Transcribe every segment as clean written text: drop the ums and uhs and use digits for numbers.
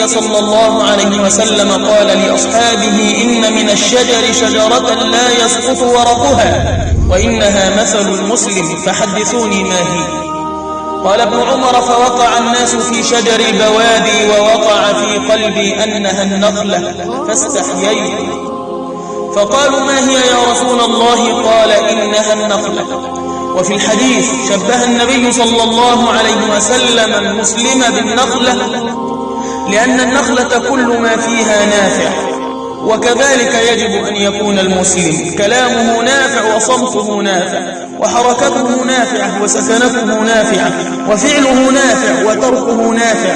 النبي صلى الله عليه وسلم قال لأصحابه: إن من الشجر شجرة لا يسقط ورقها وإنها مثل المسلم فحدثوني ما هي. قال ابن عمر: فوقع الناس في شجر البوادي ووقع في قلبي أنها النخلة فاستحييت. فقالوا: ما هي يا رسول الله؟ قال: إنها النخلة. وفي الحديث شبه النبي صلى الله عليه وسلم المسلم بالنخلة لأن النخلة كل ما فيها نافع، وكذلك يجب أن يكون المسلم كلامه نافع وصمته نافع وحركته نافعة وسكنته نافعة وفعله نافع وتركه نافع،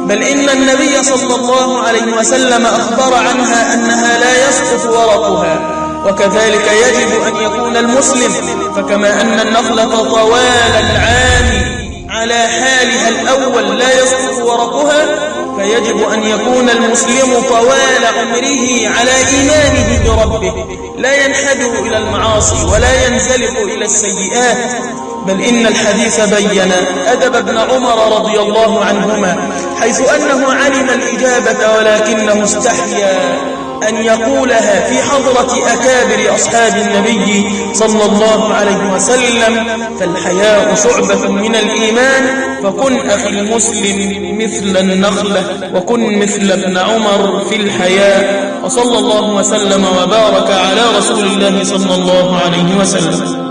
بل إن النبي صلى الله عليه وسلم أخبر عنها أنها لا يسقط ورقها، وكذلك يجب أن يكون المسلم، فكما أن النخلة طوال العام على حالها الأول لا يسقط ورقها، فيجب أن يكون المسلم طوال عمره على إيمانه بربه لا ينحدر إلى المعاصي ولا ينزلق إلى السيئات. بل إن الحديث بين أدب ابن عمر رضي الله عنهما، حيث أنه علم الإجابة ولكنه استحيا أن يقولها في حضرة أكابر أصحاب النبي صلى الله عليه وسلم: فالحياء شعبة من الإيمان، فكن أخي المسلم مثل النخلة وكن مثل ابن عمر في الحياء. وصلى الله وسلم وبارك على رسول الله صلى الله عليه وسلم.